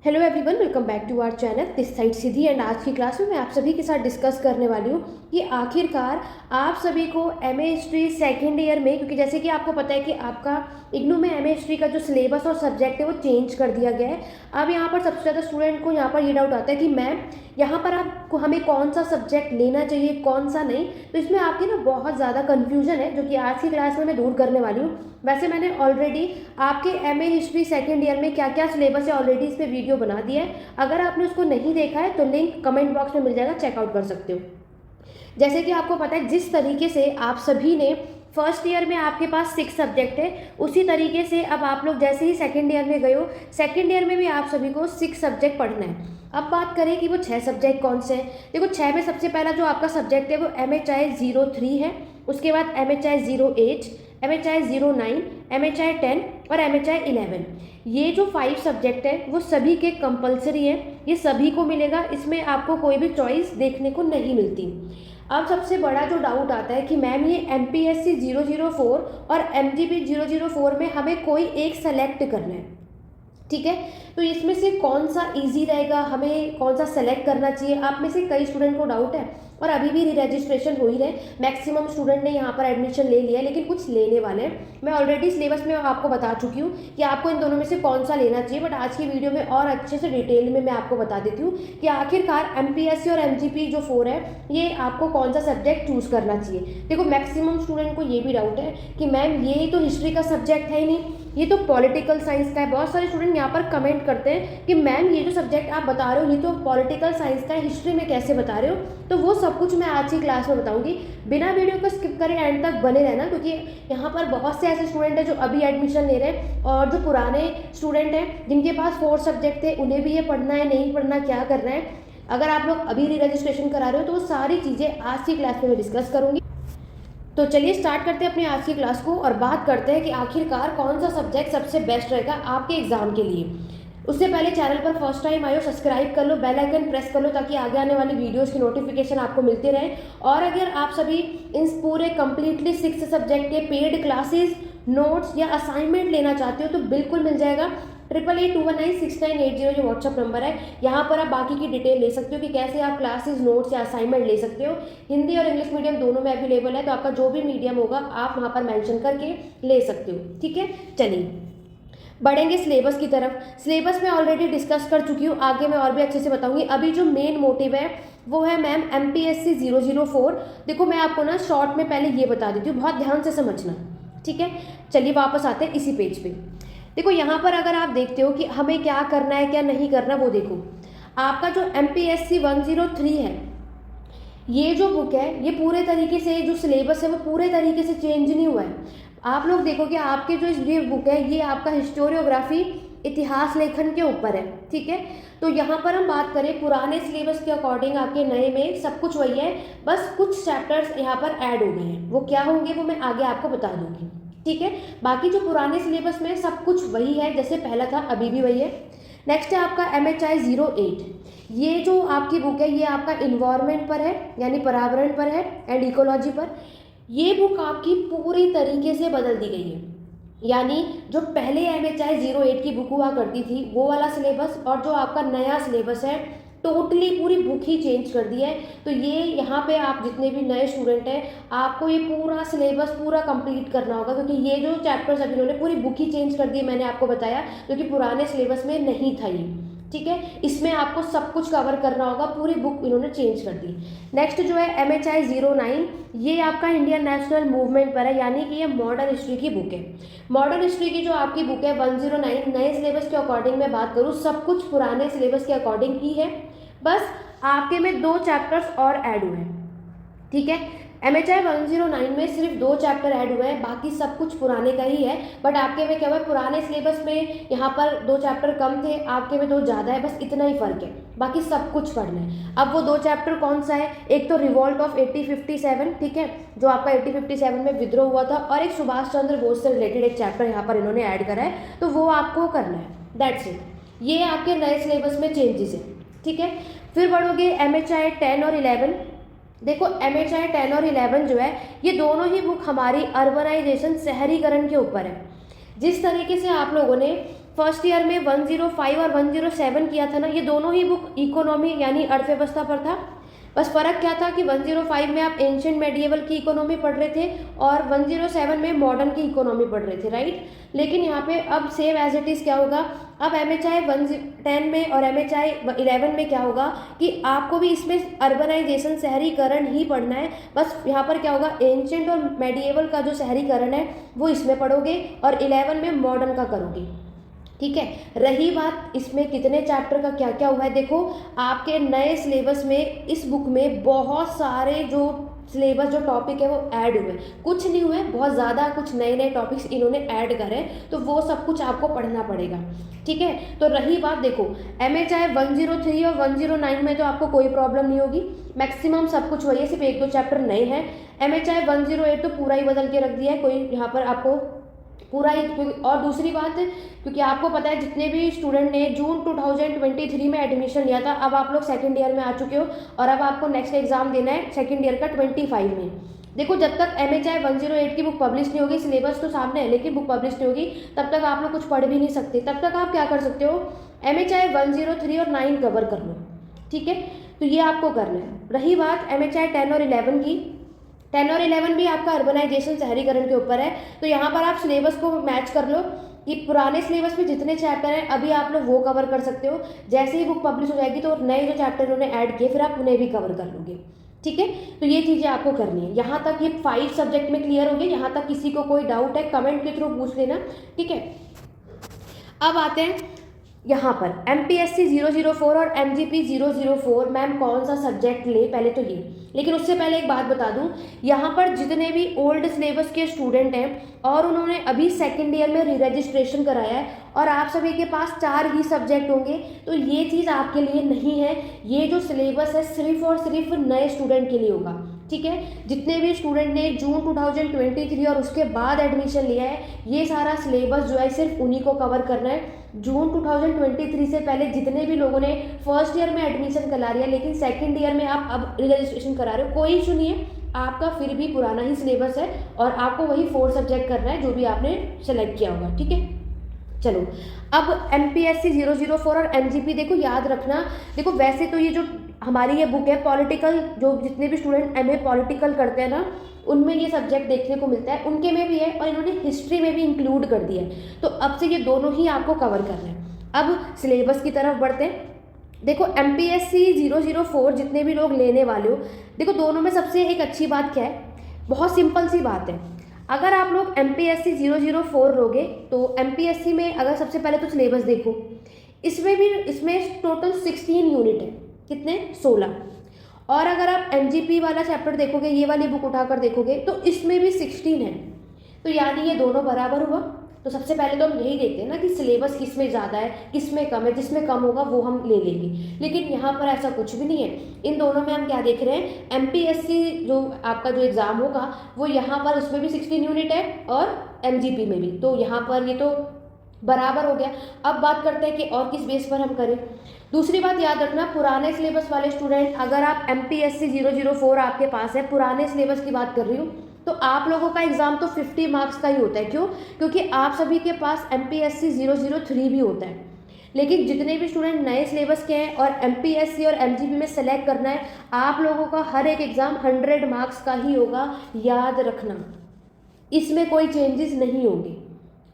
Hello everyone, welcome back to our channel this side Siddhi. And आज की class में मैं आप सभी के साथ डिस्कस करने वाली हूँ कि आखिरकार आप सभी को एमए हिस्ट्री सेकेंड ईयर में, क्योंकि जैसे कि आपको पता है कि आपका इग्नू में एमए हिस्ट्री का जो सिलेबस और सब्जेक्ट है वो चेंज कर दिया गया है। अब यहाँ पर सबसे ज़्यादा स्टूडेंट को यहाँ पर ये डाउट आता है कि मैम यहाँ पर आपको हमें कौन सा सब्जेक्ट लेना चाहिए, कौन सा नहीं। तो इसमें आपकी ना बहुत ज़्यादा कन्फ्यूजन है, जो कि आज की क्लास में मैं दूर करने वाली हूँ। वैसे मैंने ऑलरेडी आपके एमए हिस्ट्री सेकेंड ईयर में क्या क्या सिलेबस है ऑलरेडी इस पर वीडियो बना दिया है। अगर आपने उसको नहीं देखा है तो लिंक कमेंट बॉक्स में मिल जाएगा, चेकआउट कर सकते हो। जैसे कि आपको पता है जिस तरीके से आप सभी ने फर्स्ट ईयर में आपके पास 6 सब्जेक्ट है, उसी तरीके से अब आप लोग जैसे ही सेकेंड ईयर में गए हो, सेकेंड ईयर में भी आप सभी को 6 सब्जेक्ट पढ़ना है। अब बात करें कि वो 6 सब्जेक्ट कौन से हैं। देखो 6 में सबसे पहला जो आपका सब्जेक्ट है वो MHI 03 है, उसके बाद MHI 08, MHI 09, MHI 10 और MHI 11। ये जो 5 सब्जेक्ट है वो सभी के कंपलसरी है, ये सभी को मिलेगा, इसमें आपको कोई भी चॉइस देखने को नहीं मिलती। अब सबसे बड़ा जो डाउट आता है कि मैम ये MPSC 004 और MGP 004 में हमें कोई एक सेलेक्ट करना है, ठीक है। तो इसमें से कौन सा इजी रहेगा, हमें कौन सा सेलेक्ट करना चाहिए। आप में से कई स्टूडेंट को डाउट है और अभी भी रजिस्ट्रेशन हो ही रहे। मैक्सिमम स्टूडेंट ने यहाँ पर एडमिशन ले लिया है, लेकिन कुछ लेने वाले हैं। मैं ऑलरेडी सिलेबस में आपको बता चुकी हूँ कि आपको इन दोनों में से कौन सा लेना चाहिए, बट आज की वीडियो में और अच्छे से डिटेल में मैं आपको बता देती हूँ कि आखिरकार MPSC और MGP जो 4 है ये आपको कौन सा सब्जेक्ट चूज़ करना चाहिए। देखो मैक्सिमम स्टूडेंट को ये भी डाउट है कि मैम ये तो हिस्ट्री का सब्जेक्ट है ही नहीं, ये तो पॉलिटिकल साइंस का है। बहुत सारे स्टूडेंट यहाँ पर कमेंट करते हैं कि मैम ये जो सब्जेक्ट आप बता रहे हो ये तो पॉलिटिकल साइंस का है, हिस्ट्री में कैसे बता रहे हो। तो वो सब कुछ मैं आज की क्लास में बताऊंगी। बिना वीडियो को स्किप करें, एंड तक बने रहना, क्योंकि यहाँ पर बहुत से ऐसे स्टूडेंट हैं जो अभी एडमिशन ले रहे हैं और जो पुराने स्टूडेंट हैं जिनके पास 4 सब्जेक्ट थे, उन्हें भी ये पढ़ना है नहीं पढ़ना, क्या करना है। अगर आप लोग अभी रजिस्ट्रेशन करा रहे हो तो वो सारी चीज़ें आज की क्लास में मैं डिस्कस करूँगी। तो चलिए स्टार्ट करते हैं अपनी आज की क्लास को और बात करते हैं कि आखिरकार कौन सा सब्जेक्ट सबसे बेस्ट रहेगा आपके एग्जाम के लिए। उससे पहले चैनल पर फर्स्ट टाइम आए हो सब्सक्राइब कर लो, बेल आइकन प्रेस कर लो, ताकि आगे आने वाली वीडियोस की नोटिफिकेशन आपको मिलते रहे। और अगर आप सभी इन पूरे कंप्लीटली 6 सब्जेक्ट के पेड क्लासेस, नोट्स या असाइनमेंट लेना चाहते हो तो बिल्कुल मिल जाएगा। 88219698 जो व्हाट्सअप नंबर है, यहाँ पर आप बाकी की डिटेल ले सकते हो कि कैसे आप क्लासेस, नोट्स या असाइनमेंट ले सकते हो। हिंदी और इंग्लिश मीडियम दोनों में अवेलेबल है, तो आपका जो भी मीडियम होगा आप वहाँ पर मेंशन करके ले सकते हो, ठीक है। चलिए बढ़ेंगे सिलेबस की तरफ। सिलेबस में ऑलरेडी डिस्कस कर चुकी हूँ, आगे मैं और भी अच्छे से बताऊंगी। अभी जो मेन मोटिव है वो है मैम MPSC 004। देखो मैं आपको ना शॉर्ट में पहले ये बता देती हूँ, बहुत ध्यान से समझना, ठीक है। चलिए वापस आते हैं इसी पेज पे। देखो यहाँ पर अगर आप देखते हो कि हमें क्या करना है क्या नहीं करना, वो देखो आपका जो MPSC 103 है, ये जो बुक है ये पूरे तरीके से जो सिलेबस है वो पूरे तरीके से चेंज नहीं हुआ है। आप लोग देखो कि आपके जो ये बुक है ये आपका हिस्टोरियोग्राफी, इतिहास लेखन के ऊपर है, ठीक है। तो यहाँ पर हम बात करें पुराने सिलेबस के अकॉर्डिंग आपके नए में सब कुछ वही है, बस कुछ चैप्टर्स यहाँ पर ऐड हो गए हैं। वो क्या होंगे वो मैं आगे आपको बता दूंगी, ठीक है। बाकी जो पुराने सिलेबस में सब कुछ वही है, जैसे पहला था अभी भी वही है। नेक्स्ट है आपका MHI 08। ये जो आपकी बुक है ये आपका इन्वायरमेंट पर है, यानी पर्यावरण पर है एंड इकोलॉजी पर। ये बुक आपकी पूरी तरीके से बदल दी गई है, यानी जो पहले MHI 08 की बुक हुआ करती थी वो वाला सिलेबस और जो आपका नया सिलेबस है टोटली पूरी बुक ही चेंज कर दी है। तो ये यहाँ पे आप जितने भी नए स्टूडेंट हैं आपको ये पूरा सिलेबस पूरा कंप्लीट करना होगा, क्योंकि ये जो चैप्टर्स अभी इन्होंने पूरी बुक ही चेंज कर दी है, मैंने आपको बताया, क्योंकि पुराने सिलेबस में नहीं था ये, ठीक है। इसमें आपको सब कुछ कवर करना होगा, पूरी बुक इन्होंने चेंज कर दी। नेक्स्ट जो है MHI 09, ये आपका इंडियन नेशनल मूवमेंट पर है, यानी कि ये मॉडर्न हिस्ट्री की बुक है। मॉडर्न हिस्ट्री की जो आपकी बुक है 109, नए सिलेबस के अकॉर्डिंग मैं बात करूँ, सब कुछ पुराने सिलेबस के अकॉर्डिंग ही है, बस आपके में 2 चैप्टर्स और ऐड हुए हैं, ठीक है। MHI 109 में सिर्फ 2 चैप्टर ऐड हुए हैं, बाकी सब कुछ पुराने का ही है। बट आपके में क्या हुआ, पुराने सिलेबस में यहाँ पर 2 चैप्टर कम थे, आपके में 2 ज़्यादा है, बस इतना ही फर्क है, बाकी सब कुछ पढ़ना है। अब वो 2 चैप्टर कौन सा है, एक तो रिवॉल्ट ऑफ 1857, ठीक है, जो आपका 1857 में विद्रोह हुआ था, और एक सुभाष चंद्र बोस से रिलेटेड एक चैप्टर यहाँ पर इन्होंने ऐड करा है, तो वो आपको करना है, दैट्स इट। ये आपके नए सिलेबस में चेंजेस है, ठीक है। फिर बढ़ोगे MHI 10 और 11। देखो MHI 10 और 11 जो है ये दोनों ही बुक हमारी अर्बनाइजेशन, शहरीकरण के ऊपर है। जिस तरीके से आप लोगों ने फर्स्ट ईयर में 105 और 107 किया था ना, ये दोनों ही बुक इकोनॉमी यानी अर्थव्यवस्था पर था। बस फ़र्क क्या था कि 105 में आप एंशियंट मेडिएवल की इकोनॉमी पढ़ रहे थे और 107 में मॉडर्न की इकोनॉमी पढ़ रहे थे, राइट। लेकिन यहाँ पे अब सेम एज इट इज़ क्या होगा, अब MHI 110 में और MHI 11 में क्या होगा कि आपको भी इसमें अर्बनाइजेशन, शहरीकरण ही पढ़ना है। बस यहाँ पर क्या होगा, एंशियंट और मेडिएवल का जो शहरीकरण है वो इसमें पढ़ोगे और 11 में मॉडर्न का करोगे, ठीक है। रही बात इसमें कितने चैप्टर का क्या क्या हुआ है, देखो आपके नए सिलेबस में इस बुक में बहुत सारे जो सिलेबस जो टॉपिक है वो ऐड हुए, कुछ नहीं हुए, बहुत ज़्यादा कुछ नए नए टॉपिक्स इन्होंने ऐड करे, तो वो सब कुछ आपको पढ़ना पड़ेगा, ठीक है। तो रही बात देखो MHI 103 और 109 में तो आपको कोई प्रॉब्लम नहीं होगी, मैक्सिमम सब कुछ वही है, सिर्फ 1-2 चैप्टर नए हैं। MHI 108 तो पूरा ही बदल के रख दिया है, कोई यहाँ पर आपको पूरा ही। और दूसरी बात, क्योंकि आपको पता है जितने भी स्टूडेंट ने जून 2023 में एडमिशन लिया था, अब आप लोग सेकंड ईयर में आ चुके हो और अब आपको नेक्स्ट एग्जाम देना है सेकंड ईयर का 25 में। देखो जब तक MHI 108 की बुक पब्लिश नहीं होगी, सिलेबस तो सामने है लेकिन बुक पब्लिश नहीं होगी, तब तक आप लोग कुछ पढ़ भी नहीं सकते। तब तक आप क्या कर सकते हो, MHI 103 और 9 कवर कर लो, ठीक है। तो ये आपको करना है। रही बात MHI 10 और 11 की, 10 और 11 भी आपका अर्बनाइजेशन, शहरीकरण के ऊपर है। तो यहाँ पर आप सिलेबस को मैच कर लो कि पुराने सिलेबस में जितने चैप्टर हैं अभी आप लोग वो कवर कर सकते हो, जैसे ही बुक पब्लिश हो जाएगी तो नए जो चैप्टर उन्होंने ऐड किए फिर आप उन्हें भी कवर कर लोगे, ठीक है। तो ये चीज़ें आपको करनी है। यहाँ तक ये 5 सब्जेक्ट में क्लियर हो गए। यहाँ तक किसी को कोई डाउट है कमेंट के थ्रू पूछ लेना, ठीक है। अब आते हैं यहाँ पर MPSC 004 और MGP 004 मैम कौन सा सब्जेक्ट ले, पहले तो ये। लेकिन उससे पहले एक बात बता दूं, यहाँ पर जितने भी ओल्ड सिलेबस के स्टूडेंट हैं और उन्होंने अभी सेकंड ईयर में री रजिस्ट्रेशन कराया है और आप सभी के पास 4 ही सब्जेक्ट होंगे, तो ये चीज़ आपके लिए नहीं है। ये जो सिलेबस है सिर्फ और सिर्फ नए स्टूडेंट के लिए होगा, ठीक है। जितने भी स्टूडेंट ने जून 2023 और उसके बाद एडमिशन लिया है, ये सारा सिलेबस जो है सिर्फ उन्हीं को कवर करना है। जून 2023 से पहले जितने भी लोगों ने फर्स्ट ईयर में एडमिशन करा लिया लेकिन सेकंड ईयर में आप अब रजिस्ट्रेशन करा रहे हो, कोई इशू नहीं है, आपका फिर भी पुराना ही सिलेबस है और आपको वही 4 सब्जेक्ट करना है जो भी आपने सेलेक्ट किया होगा, ठीक है। चलो अब MPSC 004 और MGP देखो याद रखना। देखो वैसे तो ये जो हमारी ये बुक है पॉलिटिकल, जो जितने भी स्टूडेंट MA पॉलिटिकल करते हैं ना उनमें ये सब्जेक्ट देखने को मिलता है, उनके में भी है और इन्होंने हिस्ट्री में भी इंक्लूड कर दिया है। तो अब से ये दोनों ही आपको कवर करना है। अब सिलेबस की तरफ बढ़ते हैं। देखो MPSC 004 जितने भी लोग लेने वाले हो, देखो दोनों में सबसे एक अच्छी बात क्या है, बहुत सिंपल सी बात है। अगर आप लोग MPSC 004 लोगे तो MPSC में अगर सबसे पहले तो सिलेबस देखो, इसमें टोटल 16 यूनिट है, कितने 16। और अगर आप MGP वाला चैप्टर देखोगे, ये वाली बुक उठाकर देखोगे तो इसमें भी 16 है। तो यानी ये दोनों बराबर हुआ। तो सबसे पहले तो हम यही देखते हैं ना कि सिलेबस किस में ज़्यादा है किस में कम है, जिसमें कम होगा वो हम ले लेंगे। लेकिन यहाँ पर ऐसा कुछ भी नहीं है। इन दोनों में हम क्या देख रहे हैं, MPSC जो आपका जो एग्ज़ाम होगा वो यहाँ पर उसमें भी 16 यूनिट है और MGP में भी, तो यहाँ पर ये तो बराबर हो गया। अब बात करते हैं कि और किस बेस पर हम करें। दूसरी बात याद रखना, पुराने सिलेबस वाले स्टूडेंट, अगर आप MPSC 004 आपके पास है, पुराने सिलेबस की बात कर रही हूँ, तो आप लोगों का एग्ज़ाम तो 50 मार्क्स का ही होता है। क्यों? क्योंकि आप सभी के पास MPSC 003 भी होता है। लेकिन जितने भी स्टूडेंट नए सिलेबस के हैं और MPSC और MGP में सेलेक्ट करना है, आप लोगों का हर एक एग्ज़ाम 100 मार्क्स का ही होगा, याद रखना, इसमें कोई चेंजेस नहीं होंगे,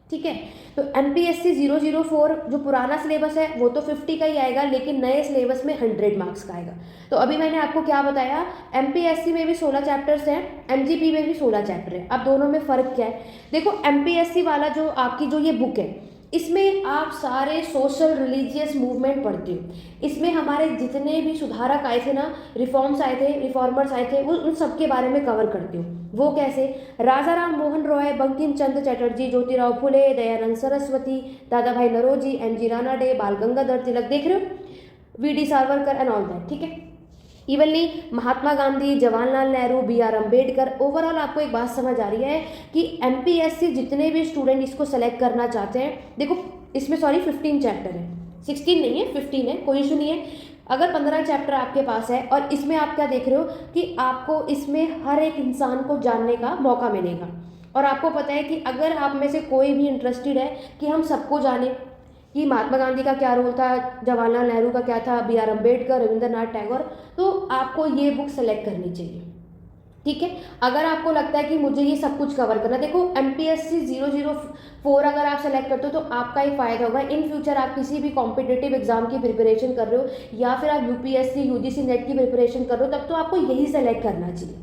ठीक है। तो MPSC 004 जो पुराना सिलेबस है वो तो 50 का ही आएगा, लेकिन नए सिलेबस में 100 मार्क्स का आएगा। तो अभी मैंने आपको क्या बताया, MPSC में भी 16 चैप्टर्स हैं, MGP में भी 16 चैप्टर है। अब दोनों में फ़र्क क्या है, देखो MPSC वाला जो आपकी जो ये बुक है, इसमें आप सारे सोशल रिलीजियस मूवमेंट पढ़ते हो। इसमें हमारे जितने भी सुधारक आए थे ना, रिफॉर्मर्स आए थे, वो उन सब के बारे में कवर करते हो। वो कैसे, राजा राम मोहन रॉय, बंकिम चंद्र चटर्जी, ज्योतिराव फुले, दयानंद सरस्वती, दादा भाई नौरोजी, MG रानाडे, बाल गंगाधर तिलक, देख रहे हो, VD Savarkar and all that, ठीक है। Evenly Mahatma Gandhi, Jawaharlal Nehru, BR Ambedkar. Overall आपको एक बात समझ आ रही है कि MPSC जितने भी स्टूडेंट इसको सेलेक्ट करना चाहते हैं, देखो इसमें 15 चैप्टर है, 16 नहीं है 15 है, कोई इशू नहीं है। अगर 15 चैप्टर आपके पास है और इसमें आप क्या देख रहे हो कि आपको इसमें हर एक इंसान को जानने का मौका मिलेगा। और आपको पता है कि अगर आप में से कोई भी इंटरेस्टेड है कि हम सबको जाने, कि महात्मा गांधी का क्या रोल था, जवाहरलाल नेहरू का क्या था, बी आर अम्बेडकर, रविंद्रनाथ टैगोर, तो आपको ये बुक सेलेक्ट करनी चाहिए। ठीक है, अगर आपको लगता है कि मुझे ये सब कुछ कवर करना, देखो MPSC 004 अगर आप सेलेक्ट करते हो तो आपका ही फायदा होगा। इन फ्यूचर आप किसी भी कॉम्पिटिटिव एग्जाम की प्रिपरेशन कर रहे हो या फिर आप UPSC UGC नेट की प्रिपरेशन कर रहे हो, तब तो आपको यही सेलेक्ट करना चाहिए।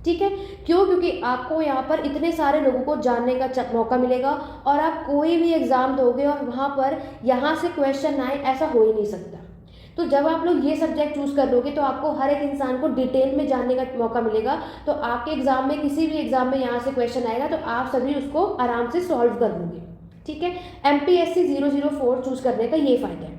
ठीक है, क्यों? क्योंकि आपको यहाँ पर इतने सारे लोगों को जानने का मौका मिलेगा और आप कोई भी एग्ज़ाम दोगे और वहाँ पर यहाँ से क्वेश्चन आए, ऐसा हो ही नहीं सकता। तो जब आप लोग ये सब्जेक्ट चूज़ कर लोगे तो आपको हर एक इंसान को डिटेल में जानने का मौका मिलेगा। तो आपके एग्ज़ाम में, किसी भी एग्ज़ाम में यहाँ से क्वेश्चन आएगा तो आप सभी उसको आराम से सॉल्व कर लोगे। ठीक है, MPSC 004 चूज़ करने का ये फ़ायदा है।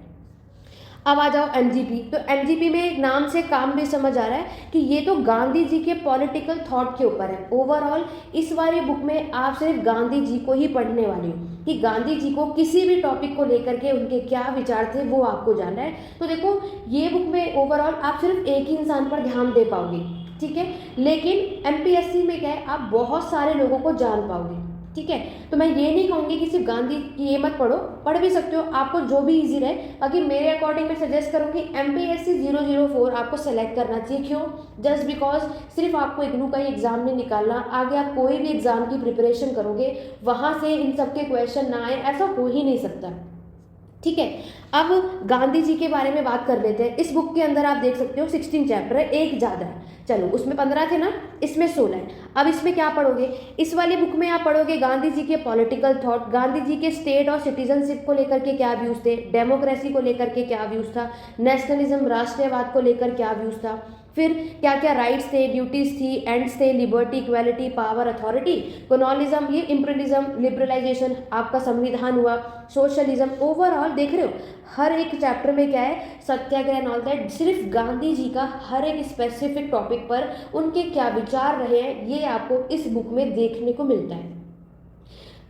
अब आ जाओ MGP। तो MGP में नाम से काम भी समझ आ रहा है कि ये तो गांधी जी के पॉलिटिकल थॉट के ऊपर है। ओवरऑल इस वाली बुक में आप सिर्फ गांधी जी को ही पढ़ने वाले हो, कि गांधी जी को किसी भी टॉपिक को लेकर के उनके क्या विचार थे वो आपको जानना है। तो देखो, ये बुक में ओवरऑल आप सिर्फ एक ही इंसान पर ध्यान दे पाओगे। ठीक है, लेकिन MPSC में क्या है, आप बहुत सारे लोगों को जान पाओगे। ठीक है, तो मैं ये नहीं कहूँगी कि सिर्फ गांधी की ये मत पढ़ो, पढ़ भी सकते हो, आपको जो भी इजी रहे। बाकी मेरे अकॉर्डिंग मैं सजेस्ट करूँगी MPSC 004 आपको सेलेक्ट करना चाहिए। क्यों? जस्ट बिकॉज सिर्फ आपको इग्नू का ही एग्जाम नहीं निकालना, आगे आप कोई भी एग्जाम की प्रिपरेशन करोगे वहाँ से इन सब के क्वेश्चन ना आए, ऐसा हो ही नहीं सकता। ठीक है, अब गांधी जी के बारे में बात कर लेते हैं। इस बुक के अंदर आप देख सकते हो 16 चैप्टर है, एक ज़्यादा है। चलो, उसमें 15 थे ना, इसमें 16 है। अब इसमें क्या पढ़ोगे? इस वाली बुक में आप पढ़ोगे गांधी जी के पॉलिटिकल थॉट, गांधी जी के स्टेट और सिटीजनशिप को लेकर के क्या व्यूज़ थे, डेमोक्रेसी को लेकर के क्या व्यूज़ था, नेशनलिज्म राष्ट्रीयवाद को लेकर क्या व्यूज़ था, फिर क्या क्या राइट्स थे, ड्यूटीज़ थी, एंड्स थे, liberty, equality, power, authority, colonialism, ये इम्पीरियलिज्म, लिबरलाइजेशन, आपका संविधान हुआ, सोशलिज्म। ओवरऑल देख रहे हो हर एक चैप्टर में क्या है, सत्याग्रह एंड ऑल दैट। सिर्फ गांधी जी का हर एक स्पेसिफिक टॉपिक पर उनके क्या विचार रहे हैं ये आपको इस बुक में देखने को मिलता है।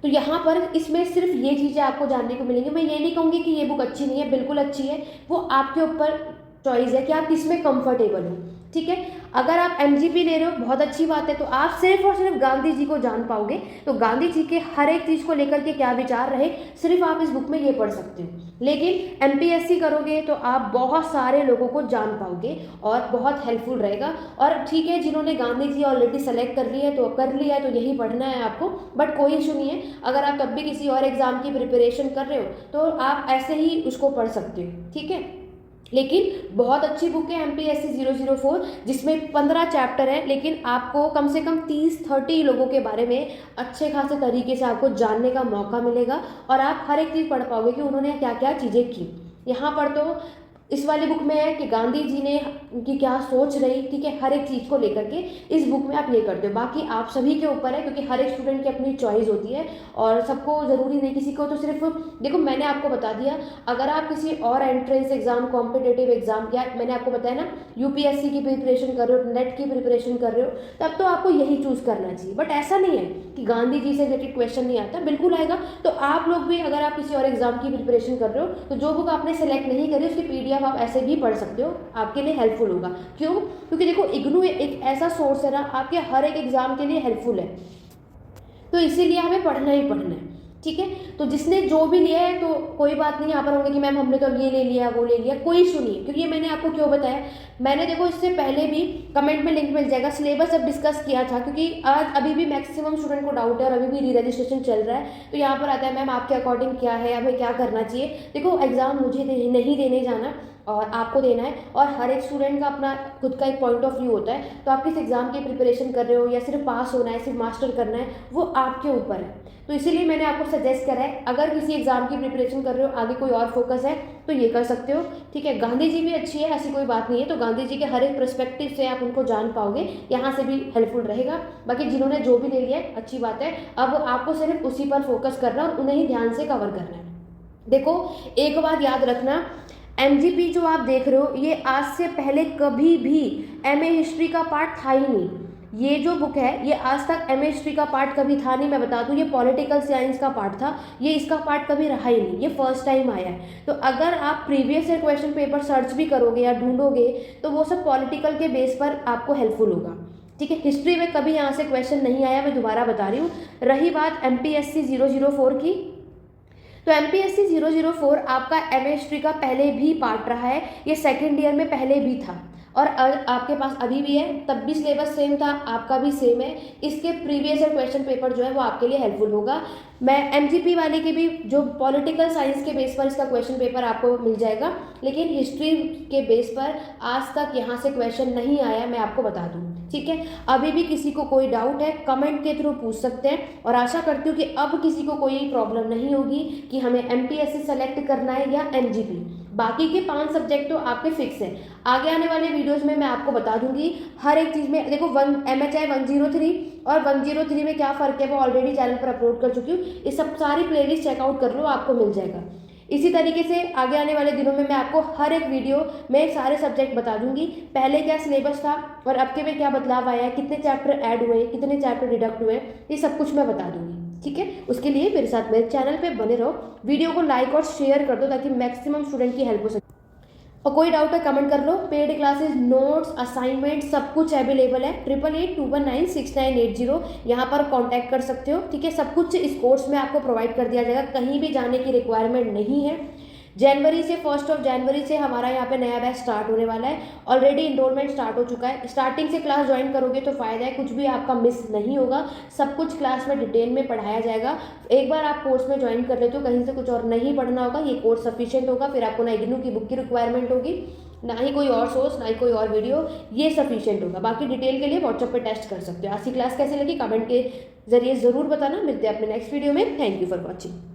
तो यहाँ पर इसमें सिर्फ ये चीज़ें आपको जानने को मिलेंगी। मैं ये नहीं कहूँगी कि ये बुक अच्छी नहीं है, बिल्कुल अच्छी है। वो आपके ऊपर चॉइस है कि आप किस में कंफर्टेबल हो। ठीक है, अगर आप MGP ले रहे हो बहुत अच्छी बात है, तो आप सिर्फ और सिर्फ गांधी जी को जान पाओगे। तो गांधी जी के हर एक चीज़ को लेकर के क्या विचार रहे, सिर्फ आप इस बुक में ये पढ़ सकते हो। लेकिन MPSC करोगे तो आप बहुत सारे लोगों को जान पाओगे और बहुत हेल्पफुल रहेगा। और ठीक है, जिन्होंने गांधी जी ऑलरेडी सेलेक्ट कर ली है तो कर लिया है, तो यही पढ़ना है आपको, बट कोई इशू नहीं है। अगर आप तब भी किसी और एग्जाम की प्रिपरेशन कर रहे हो तो आप ऐसे ही उसको पढ़ सकते हो। ठीक है, लेकिन बहुत अच्छी बुक है MPSC 004, जिसमें 15 चैप्टर है, लेकिन आपको कम से कम 30-30 लोगों के बारे में अच्छे खासे तरीके से आपको जानने का मौका मिलेगा और आप हर एक चीज़ पढ़ पाओगे कि उन्होंने क्या क्या चीज़ें की। यहाँ पर तो इस वाली बुक में है कि गांधी जी ने उनकी क्या सोच रही, ठीक है, हर एक चीज़ को लेकर के इस बुक में आप ये करते हो। बाकी आप सभी के ऊपर है, क्योंकि हर एक स्टूडेंट की अपनी चॉइस होती है और सबको ज़रूरी नहीं, किसी को तो सिर्फ देखो, मैंने आपको बता दिया, अगर आप किसी और एंट्रेंस एग्जाम, कॉम्पिटेटिव एग्जाम, या मैंने आपको बताया ना UPSC की प्रिपरेशन कर रहे हो, नेट की प्रिपरेशन कर रहे हो, तब तो आपको यही चूज़ करना चाहिए। बट ऐसा नहीं है कि गांधी जी से रिलेटेड क्वेश्चन नहीं आता, बिल्कुल आएगा। तो आप लोग भी, अगर आप किसी और एग्जाम की प्रिपरेशन कर रहे हो, तो जो बुक आपने सेलेक्ट नहीं करी उसकी PDF आप ऐसे भी पढ़ सकते हो, आपके लिए हेल्पफुल होगा। क्यों? क्योंकि देखो, इग्नू एक ऐसा सोर्स है ना, आपके हर एक एग्जाम के लिए हेल्पफुल है, तो इसीलिए हमें पढ़ना ही पढ़ना है। ठीक है, तो जिसने जो भी लिया है, तो कोई बात नहीं, यहाँ पर होंगे कि मैम हमने तो अब ये ले लिया, वो ले लिया, कोई इशू नहीं है। क्योंकि ये मैंने आपको क्यों बताया, मैंने देखो इससे पहले भी कमेंट में लिंक मिल जाएगा, सिलेबस अब डिस्कस किया था, क्योंकि आज अभी भी मैक्सिमम स्टूडेंट को डाउट है और अभी भी री रजिस्ट्रेशन चल रहा है। तो यहाँ पर आता है मैम आपके अकॉर्डिंग क्या है, हमें क्या करना चाहिए। देखो, एग्ज़ाम मुझे नहीं देने जाना और आपको देना है, और हर एक स्टूडेंट का अपना खुद का एक पॉइंट ऑफ व्यू होता है। तो आप किस एग्ज़ाम की प्रिपरेशन कर रहे हो, या सिर्फ पास होना है, सिर्फ मास्टर करना है, वो आपके ऊपर है। तो इसीलिए मैंने आपको सजेस्ट करा है, अगर किसी एग्ज़ाम की प्रिपरेशन कर रहे हो, आगे कोई और फोकस है, तो ये कर सकते हो। ठीक है, गांधी जी भी अच्छी है, ऐसी कोई बात नहीं है। तो गांधी जी के हर एक पर्सपेक्टिव से आप उनको जान पाओगे, यहाँ से भी हेल्पफुल रहेगा। बाकी जिन्होंने जो भी ले लिया है, अच्छी बात है। अब आपको सिर्फ उसी पर फोकस करना और उन्हें ही ध्यान से कवर करना है। देखो, एक बात याद रखना, MGP जो आप देख रहे हो, ये आज से पहले कभी भी MA हिस्ट्री का पार्ट था ही नहीं। ये जो बुक है, ये आज तक MA हिस्ट्री का पार्ट कभी था नहीं। मैं बता दूं, ये पॉलिटिकल साइंस का पार्ट था, ये इसका पार्ट कभी रहा ही नहीं, ये फर्स्ट टाइम आया है। तो अगर आप previous year question paper search भी करोगे या ढूंढोगे, तो वो सब पॉलिटिकल के बेस पर आपको हेल्पफुल होगा। ठीक है, हिस्ट्री में कभी यहाँ से क्वेश्चन नहीं आया, मैं दोबारा बता रही हूँ। रही बात MPSC 004 की, तो तो MPSC 004 आपका MA हिस्ट्री का पहले भी पार्ट रहा है, ये सेकेंड ईयर में पहले भी था और आपके पास अभी भी है, तब भी सिलेबस सेम था, आपका भी सेम है। इसके प्रीवियस ईयर क्वेश्चन पेपर जो है वो आपके लिए हेल्पफुल होगा। मैं MGP वाले के भी जो पॉलिटिकल साइंस के बेस पर इसका क्वेश्चन पेपर आपको मिल जाएगा, लेकिन हिस्ट्री के बेस पर आज तक यहाँ से क्वेश्चन नहीं आया, मैं आपको बता दूँ, ठीक है। अभी भी किसी को कोई डाउट है कमेंट के थ्रू पूछ सकते हैं और आशा करती हूँ कि अब किसी को कोई प्रॉब्लम नहीं होगी कि हमें MPSC सेलेक्ट करना है या MGP। बाकी के 5 सब्जेक्ट तो आपके फिक्स हैं। आगे आने वाले वीडियोस में मैं आपको बता दूंगी हर एक चीज़ में। देखो MHI 103 और 103 में क्या फ़र्क है वो ऑलरेडी चैनल पर अपलोड कर चुकी हूँ, ये सब सारी प्लेलिस्ट चेकआउट कर लो, आपको मिल जाएगा। इसी तरीके से आगे आने वाले दिनों में मैं आपको हर एक वीडियो में सारे सब्जेक्ट बता दूंगी, पहले क्या सिलेबस था और अब के में क्या बदलाव आया, कितने चैप्टर ऐड हुए, कितने चैप्टर डिडक्ट हुए, ये सब कुछ मैं बता दूंगी, ठीक है। उसके लिए मेरे साथ मेरे चैनल पे बने रहो, वीडियो को लाइक और शेयर कर दो ताकि मैक्सिमम स्टूडेंट की हेल्प हो सके। और कोई डाउट है कमेंट कर लो। पेड क्लासेस, नोट्स, असाइनमेंट सब कुछ अवेलेबल है। 8881196980 यहाँ पर कांटेक्ट कर सकते हो, ठीक है। सब कुछ इस कोर्स में आपको प्रोवाइड कर दिया जाएगा, कहीं भी जाने की रिक्वायरमेंट नहीं है। जनवरी से 1 जनवरी से हमारा यहाँ पे नया बैच स्टार्ट होने वाला है, ऑलरेडी इनरोलमेंट स्टार्ट हो चुका है। स्टार्टिंग से क्लास ज्वाइन करोगे तो फ़ायदा है, कुछ भी आपका मिस नहीं होगा, सब कुछ क्लास में डिटेल में पढ़ाया जाएगा। एक बार आप कोर्स में ज्वाइन कर लेते हो, कहीं से कुछ और नहीं पढ़ना होगा, ये कोर्स सफिशिएंट होगा, फिर आपको ना इग्नू की बुक की रिक्वायरमेंट होगी, ना ही कोई और सोर्स, ना ही कोई और वीडियो, ये सफिशिएंट होगा। बाकी डिटेल के लिए व्हाट्सएप पे टेस्ट कर सकते हो। आज की क्लास कैसे लगी कमेंट के जरिए ज़रूर बताना। मिलते हैं अपने नेक्स्ट वीडियो में। Thank you for watching.